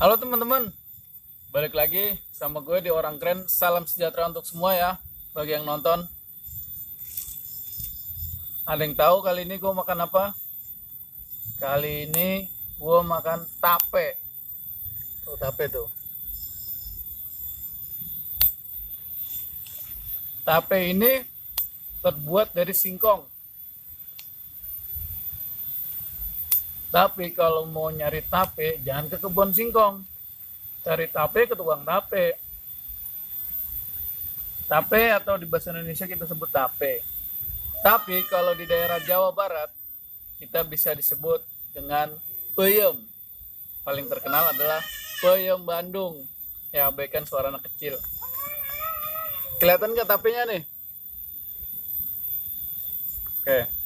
Halo teman-teman, balik lagi sama gue di Orang Keren. Salam sejahtera untuk semua ya, bagi yang nonton. Ada yang tahu kali ini gue makan apa? Kali ini gue makan tape. Tuh tape tuh. Tape ini terbuat dari singkong. Tapi kalau mau nyari tape, jangan ke kebun singkong. Cari tape ke tukang tape. Tape atau di bahasa Indonesia kita sebut tape. Tapi kalau di daerah Jawa Barat, kita bisa disebut dengan peyem. Paling terkenal adalah peyem Bandung. Ya, abaikan suara anak kecil. Kelihatan nggak tapenya nih? Oke.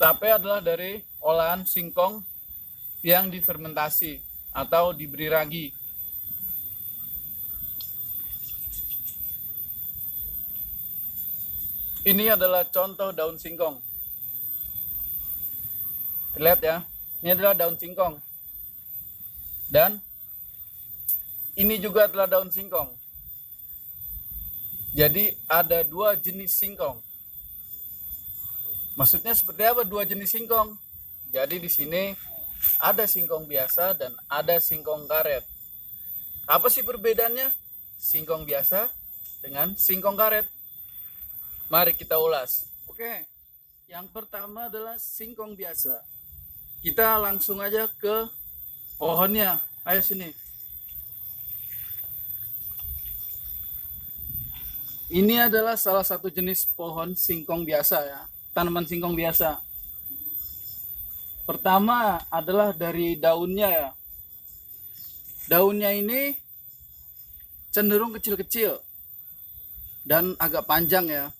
Tape adalah dari olahan singkong yang difermentasi atau diberi ragi. Ini adalah contoh daun singkong. Terlihat ya, ini adalah daun singkong. Dan ini juga adalah daun singkong. Jadi ada dua jenis singkong. Maksudnya seperti apa dua jenis singkong? Jadi di sini ada singkong biasa dan ada singkong karet. Apa sih perbedaannya singkong biasa dengan singkong karet? Mari kita ulas. Oke, yang pertama adalah singkong biasa. Kita langsung aja ke pohonnya. Ayo sini. Ini adalah salah satu jenis pohon singkong biasa ya. Tanaman singkong biasa. Pertama adalah dari daunnya ya. Daunnya ini cenderung kecil-kecil dan agak panjang ya.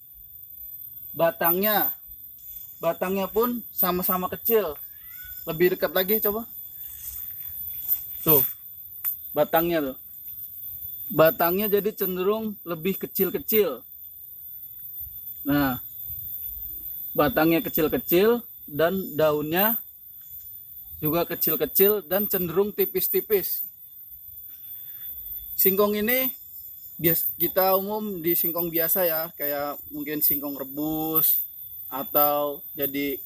Batangnya pun sama-sama kecil. Lebih dekat lagi coba. Tuh. Batangnya tuh. Batangnya jadi cenderung lebih kecil-kecil. Nah, batangnya kecil-kecil dan daunnya juga kecil-kecil dan cenderung tipis-tipis. Singkong ini kita umum di singkong biasa ya, kayak mungkin singkong rebus atau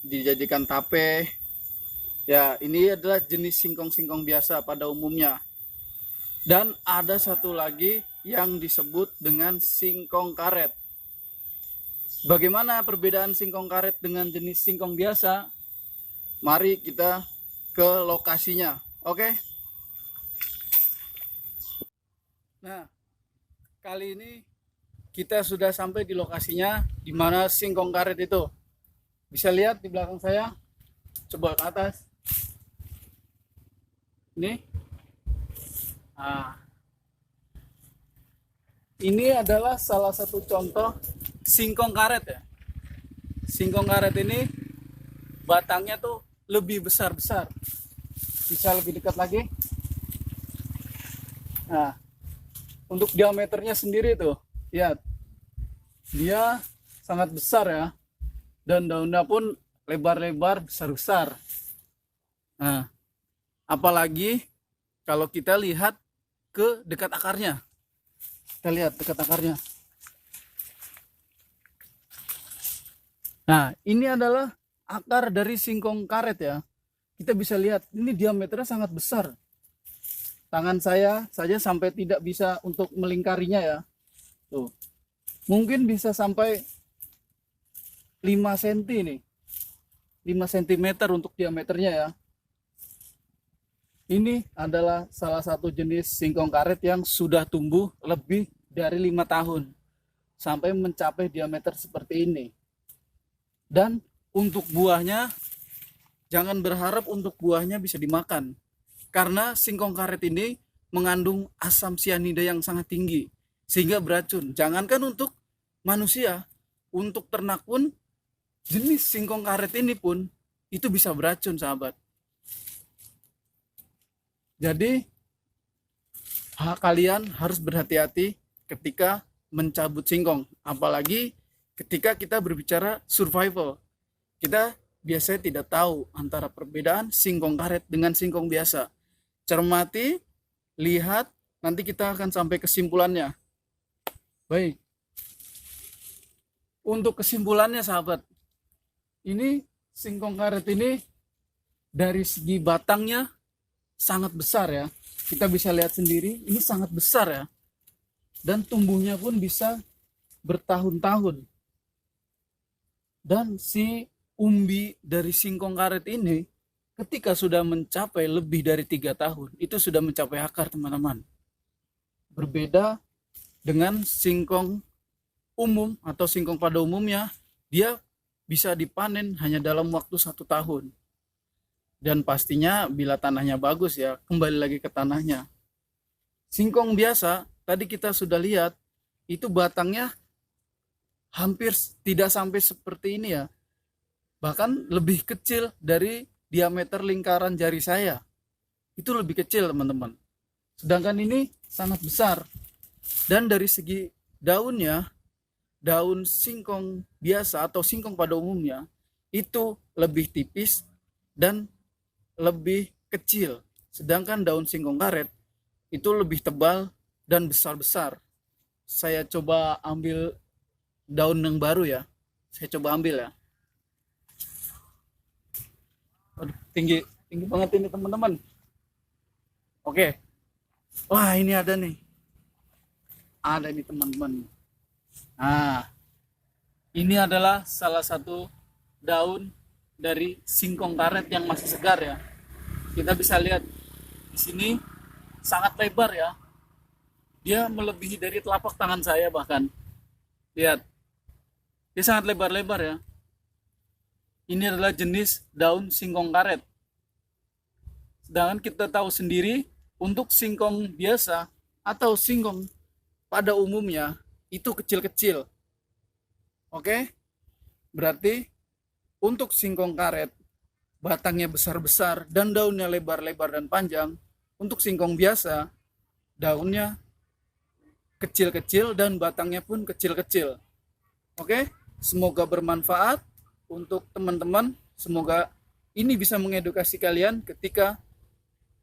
dijadikan tape. Ya, ini adalah jenis singkong-singkong biasa pada umumnya. Dan ada satu lagi yang disebut dengan singkong karet. Bagaimana perbedaan singkong karet dengan jenis singkong biasa? Mari kita ke lokasinya. Oke? Nah, kali ini kita sudah sampai di lokasinya di mana singkong karet itu. Bisa lihat di belakang saya. Coba ke atas. Ini. Nah, ini adalah salah satu contoh singkong karet ya. Singkong karet ini batangnya tuh lebih besar-besar. Bisa lebih dekat lagi. Nah, untuk diameternya sendiri tuh, lihat. Dia sangat besar ya. Dan daunnya pun lebar-lebar, besar-besar. Nah, apalagi kalau kita lihat ke dekat akarnya. Kita lihat dekat akarnya. Nah, ini adalah akar dari singkong karet ya. Kita bisa lihat, ini diameternya sangat besar. Tangan saya saja sampai tidak bisa untuk melingkarinya ya. Tuh. Mungkin bisa sampai 5 cm nih. 5 cm untuk diameternya ya. Ini adalah salah satu jenis singkong karet yang sudah tumbuh lebih dari 5 tahun. Sampai mencapai diameter seperti ini. Dan untuk buahnya, jangan berharap untuk buahnya bisa dimakan. Karena singkong karet ini mengandung asam sianida yang sangat tinggi. Sehingga beracun. Jangankan untuk manusia, untuk ternak pun, jenis singkong karet ini pun, itu bisa beracun sahabat. Jadi, kalian harus berhati-hati ketika mencabut singkong. Apalagi ketika kita berbicara survival. Kita biasanya tidak tahu antara perbedaan singkong karet dengan singkong biasa. Cermati, lihat, nanti kita akan sampai kesimpulannya. Baik. Untuk kesimpulannya sahabat, ini singkong karet ini dari segi batangnya sangat besar ya. Kita bisa lihat sendiri, ini sangat besar ya. Dan tumbuhnya pun bisa bertahun-tahun. Dan si umbi dari singkong karet ini ketika sudah mencapai lebih dari 3 tahun itu sudah mencapai akar, teman-teman. Berbeda dengan singkong umum atau singkong pada umumnya, dia bisa dipanen hanya dalam waktu 1 tahun. Dan pastinya bila tanahnya bagus ya, kembali lagi ke tanahnya. Singkong biasa tadi kita sudah lihat itu batangnya hampir tidak sampai seperti ini ya, bahkan lebih kecil dari diameter lingkaran jari saya. Itu lebih kecil, teman-teman. Sedangkan ini sangat besar. Dan dari segi daunnya, daun singkong biasa atau singkong pada umumnya itu lebih tipis dan lebih kecil. Sedangkan daun singkong karet itu lebih tebal dan besar-besar. Saya coba ambil daun yang baru ya. Saya coba ambil ya. Aduh, tinggi banget ini, teman-teman. Oke. Wah, ini ada nih. Ada nih, teman-teman. Nah, ini adalah salah satu daun dari singkong karet yang masih segar ya. Kita bisa lihat di sini sangat lebar ya. Dia melebihi dari telapak tangan saya bahkan. Lihat. Dia sangat lebar-lebar ya. Ini adalah jenis daun singkong karet. Sedangkan kita tahu sendiri untuk singkong biasa atau singkong pada umumnya itu kecil-kecil. Oke? Berarti untuk singkong karet batangnya besar-besar dan daunnya lebar-lebar dan panjang. Untuk singkong biasa daunnya kecil-kecil dan batangnya pun kecil-kecil. Oke? Semoga bermanfaat untuk teman-teman. Semoga ini bisa mengedukasi kalian ketika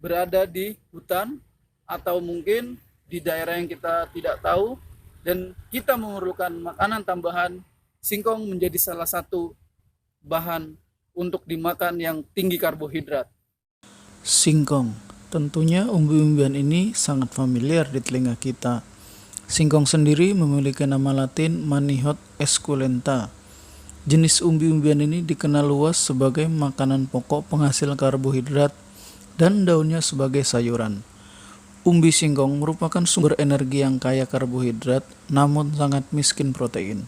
berada di hutan atau mungkin di daerah yang kita tidak tahu dan kita memerlukan makanan tambahan. Singkong menjadi salah satu bahan untuk dimakan yang tinggi karbohidrat. Singkong, tentunya umbi-umbian ini sangat familiar di telinga kita. Singkong sendiri memiliki nama latin Manihot esculenta. Jenis umbi-umbian ini dikenal luas sebagai makanan pokok penghasil karbohidrat dan daunnya sebagai sayuran. Umbi singkong merupakan sumber energi yang kaya karbohidrat namun sangat miskin protein.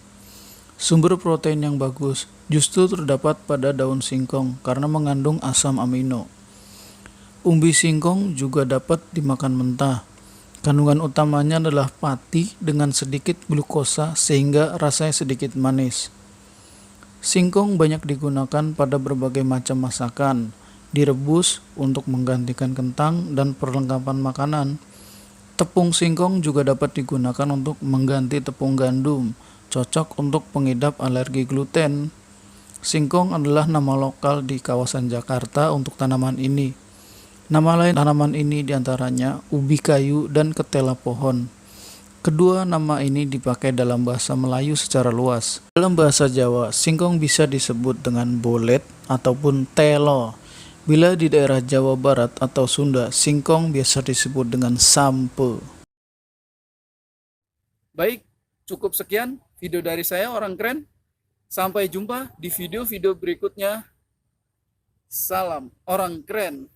Sumber protein yang bagus justru terdapat pada daun singkong karena mengandung asam amino. Umbi singkong juga dapat dimakan mentah. Kandungan utamanya adalah pati dengan sedikit glukosa sehingga rasanya sedikit manis. Singkong banyak digunakan pada berbagai macam masakan, direbus untuk menggantikan kentang dan perlengkapan makanan. Tepung singkong juga dapat digunakan untuk mengganti tepung gandum, cocok untuk pengidap alergi gluten. Singkong adalah nama lokal di kawasan Jakarta untuk tanaman ini. Nama lain tanaman ini diantaranya ubi kayu dan ketela pohon. Kedua nama ini dipakai dalam bahasa Melayu secara luas. Dalam bahasa Jawa, singkong bisa disebut dengan bolet ataupun telo. Bila di daerah Jawa Barat atau Sunda, singkong biasa disebut dengan sampe. Baik, cukup sekian video dari saya, Orang Keren. Sampai jumpa di video-video berikutnya. Salam Orang Keren.